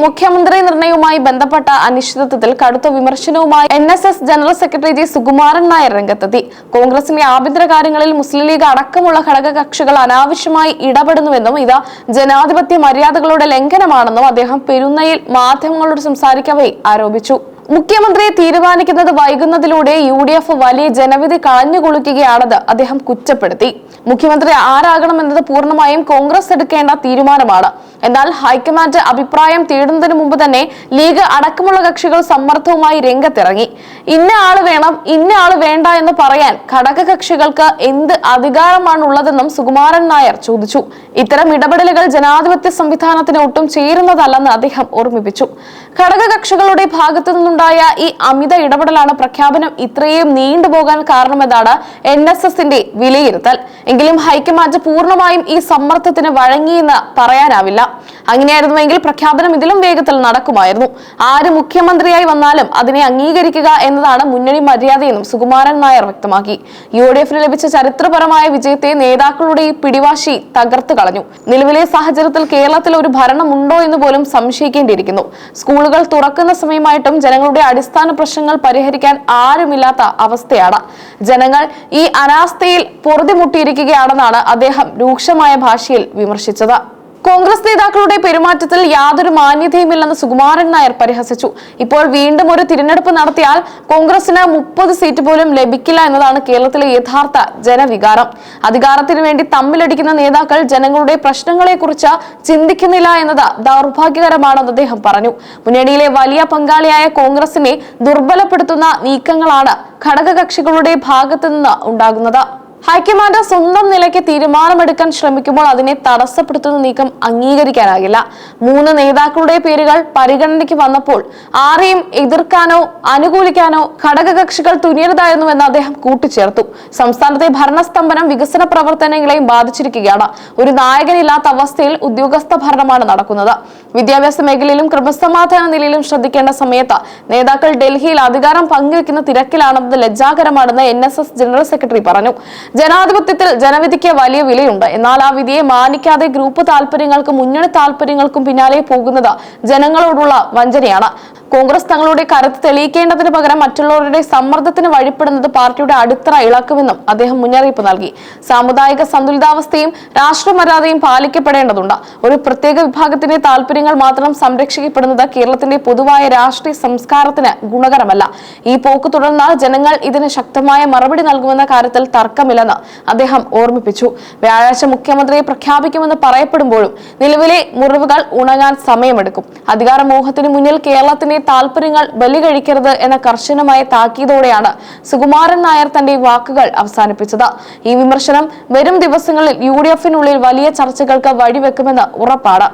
മുഖ്യമന്ത്രി നിർണയവുമായി ബന്ധപ്പെട്ട അനിശ്ചിതത്വത്തിൽ കടുത്ത വിമർശനവുമായി NSS general secretary G Sukumaran Nair രംഗത്തെത്തി. കോൺഗ്രസിന്റെ ആഭ്യന്തര കാര്യങ്ങളിൽ മുസ്ലിം ലീഗ് അടക്കമുള്ള ഘടകകക്ഷികൾ അനാവശ്യമായി ഇടപെടുന്നുവെന്നും ഇത് ജനാധിപത്യ മര്യാദകളുടെ ലംഘനമാണെന്നും അദ്ദേഹം പെരുന്നയിൽ മാധ്യമങ്ങളോട് സംസാരിക്കവേ ആരോപിച്ചു. മുഖ്യമന്ത്രിയെ തീരുമാനിക്കുന്നത് വൈകുന്നതിലൂടെ UDF വലിയ ജനവിധി കളഞ്ഞുകൊടുക്കുകയാണെന്ന് അദ്ദേഹം കുറ്റപ്പെടുത്തി. മുഖ്യമന്ത്രി ആരാകണമെന്നത് പൂർണ്ണമായും കോൺഗ്രസ് എടുക്കേണ്ട തീരുമാനമാണ്. എന്നാൽ ഹൈക്കമാൻഡ് അഭിപ്രായം തേടുന്നതിന് മുമ്പ് തന്നെ ലീഗ് അടക്കമുള്ള കക്ഷികൾ സമ്മർദ്ദവുമായി രംഗത്തിറങ്ങി. ഇന്ന ആള് വേണം, ഇന്ന ആള് വേണ്ട എന്ന് പറയാൻ ഘടകകക്ഷികൾക്ക് എന്ത് അധികാരമാണുള്ളതെന്നും സുകുമാരൻ നായർ ചോദിച്ചു. ഇത്തരം ഇടപെടലുകൾ ജനാധിപത്യ സംവിധാനത്തിന് ഒട്ടും ചേരുന്നതല്ലെന്ന് അദ്ദേഹം ഓർമ്മിപ്പിച്ചു. ഘടകകക്ഷികളുടെ ഭാഗത്തു നിന്നുണ്ടായ ഈ അമിത ഇടപെടലാണ് പ്രഖ്യാപനം ഇത്രയും നീണ്ടുപോകാൻ കാരണമെന്നാണ് NSSന്റെ വിലയിരുത്തൽ. എങ്കിലും ഹൈക്കമാൻഡ് പൂർണ്ണമായും ഈ സമ്മർദ്ദത്തിന് വഴങ്ങിയെന്ന് പറയാനാവില്ല. അങ്ങനെയായിരുന്നുവെങ്കിൽ പ്രഖ്യാപനം ഇതിലും വേഗത്തിൽ നടക്കുമായിരുന്നു. ആര് മുഖ്യമന്ത്രിയായി വന്നാലും അതിനെ അംഗീകരിക്കുക എന്നതാണ് മുന്നണി മര്യാദയെന്നും സുകുമാരൻ നായർ വ്യക്തമാക്കി. UDFന് ലഭിച്ച ചരിത്രപരമായ വിജയത്തെ നേതാക്കളുടെ ഈ പിടിവാശി തകർത്തു കളഞ്ഞു. നിലവിലെ സാഹചര്യത്തിൽ കേരളത്തിൽ ഒരു ഭരണമുണ്ടോ എന്ന് പോലും സംശയിക്കേണ്ടിയിരിക്കുന്നു. സ്കൂളുകൾ തുറക്കുന്ന സമയമായിട്ടും ജനങ്ങളുടെ അടിസ്ഥാന പ്രശ്നങ്ങൾ പരിഹരിക്കാൻ ആരുമില്ലാത്ത അവസ്ഥയാണ്. ജനങ്ങൾ ഈ അനാസ്ഥയിൽ പൊറുതിമുട്ടിയിരിക്കുകയാണെന്നാണ് അദ്ദേഹം രൂക്ഷമായ ഭാഷയിൽ വിമർശിച്ചത്. കോൺഗ്രസ് നേതാക്കളുടെ പെരുമാറ്റത്തിൽ യാതൊരു മാന്യതയുമില്ലെന്ന് സുകുമാരൻ നായർ പരിഹസിച്ചു. ഇപ്പോൾ വീണ്ടും ഒരു തിരഞ്ഞെടുപ്പ് നടത്തിയാൽ കോൺഗ്രസിന് 30 സീറ്റ് പോലും ലഭിക്കില്ല എന്നതാണ് കേരളത്തിലെ യഥാർത്ഥ ജനവികാരം. അധികാരത്തിന് വേണ്ടി തമ്മിലടിക്കുന്ന നേതാക്കൾ ജനങ്ങളുടെ പ്രശ്നങ്ങളെ കുറിച്ച് ചിന്തിക്കുന്നില്ല എന്നത് ദൗർഭാഗ്യകരമാണെന്ന് അദ്ദേഹം പറഞ്ഞു. മുന്നണിയിലെ വലിയ പങ്കാളിയായ കോൺഗ്രസിനെ ദുർബലപ്പെടുത്തുന്ന നീക്കങ്ങളാണ് ഘടകകക്ഷികളുടെ ഭാഗത്തു നിന്ന് ഉണ്ടാകുന്നത്. ഹൈക്കമാൻഡ് സ്വന്തം നിലയ്ക്ക് തീരുമാനമെടുക്കാൻ ശ്രമിക്കുമ്പോൾ അതിനെ തടസ്സപ്പെടുത്തുന്ന നീക്കം അംഗീകരിക്കാനാകില്ല. 3 നേതാക്കളുടെ പേരുകൾ പരിഗണനയ്ക്ക് വന്നപ്പോൾ ആരെയും എതിർക്കാനോ അനുകൂലിക്കാനോ ഘടകകക്ഷികൾ തുനിയരുതായിരുന്നുവെന്ന് അദ്ദേഹം കൂട്ടിച്ചേർത്തു. സംസ്ഥാനത്തെ ഭരണസ്തംഭനം വികസന പ്രവർത്തനങ്ങളെയും ബാധിച്ചിരിക്കുകയാണ്. ഒരു നായകനില്ലാത്ത അവസ്ഥയിൽ ഉദ്യോഗസ്ഥ ഭരണമാണ് നടക്കുന്നത്. വിദ്യാഭ്യാസ മേഖലയിലും ക്രമസമാധാന നിലയിലും ശ്രദ്ധിക്കേണ്ട സമയത്ത് നേതാക്കൾ ഡൽഹിയിൽ അധികാരം പങ്കുവെക്കുന്ന തിരക്കിലാണെന്നത് ലജ്ജാകരമാണെന്ന് NSS ജനറൽ സെക്രട്ടറി പറഞ്ഞു. ജനാധിപത്യത്തിൽ ജനവിധിക്ക് വലിയ വിലയുണ്ട്. എന്നാൽ ആ വിധിയെ മാനിക്കാതെ ഗ്രൂപ്പ് താല്പര്യങ്ങൾക്കും മുന്നണി താല്പര്യങ്ങൾക്കും പിന്നാലെ പോകുന്നത് ജനങ്ങളോടുള്ള വഞ്ചനയാണ്. കോൺഗ്രസ് തങ്ങളുടെ കരുത്ത് തെളിയിക്കേണ്ടതിന് പകരം മറ്റുള്ളവരുടെ സമ്മർദ്ദത്തിന് വഴിപ്പെടുന്നത് പാർട്ടിയുടെ അടിത്തറ ഇളക്കുമെന്നും അദ്ദേഹം മുന്നറിയിപ്പ് നൽകി. സാമുദായിക സന്തുലിതാവസ്ഥയും രാഷ്ട്രമര്യാദയും പാലിക്കപ്പെടേണ്ടതുണ്ട്. ഒരു പ്രത്യേക വിഭാഗത്തിന്റെ താല്പര്യങ്ങൾ മാത്രം സംരക്ഷിക്കപ്പെടുന്നത് കേരളത്തിന്റെ പൊതുവായ രാഷ്ട്രീയ സംസ്കാരത്തിന് ഗുണകരമല്ല. ഈ പോക്ക് തുടർന്നാൽ ജനങ്ങൾ ഇതിന് ശക്തമായ മറുപടി നൽകുമെന്ന കാര്യത്തിൽ തർക്കമില്ലെന്ന് അദ്ദേഹം ഓർമ്മിപ്പിച്ചു. വ്യാഴാഴ്ച മുഖ്യമന്ത്രിയെ പ്രഖ്യാപിക്കുമെന്ന് പറയപ്പെടുമ്പോഴും നിലവിലെ മുറിവുകൾ ഉണങ്ങാൻ സമയമെടുക്കും. അധികാരമോഹത്തിന് മുന്നിൽ കേരളത്തിന്റെ താല്പര്യങ്ങൾ ബലികഴിക്കരുത് എന്ന കർശനമായ താക്കീതോടെയാണ് സുകുമാരൻ നായർ തന്റെ വാക്കുകൾ അവസാനിപ്പിച്ചത്. ഈ വിമർശനം വരും ദിവസങ്ങളിൽ UDFനുള്ളിൽ വലിയ ചർച്ചകൾക്ക് വഴിവെക്കുമെന്ന് ഉറപ്പാണ്.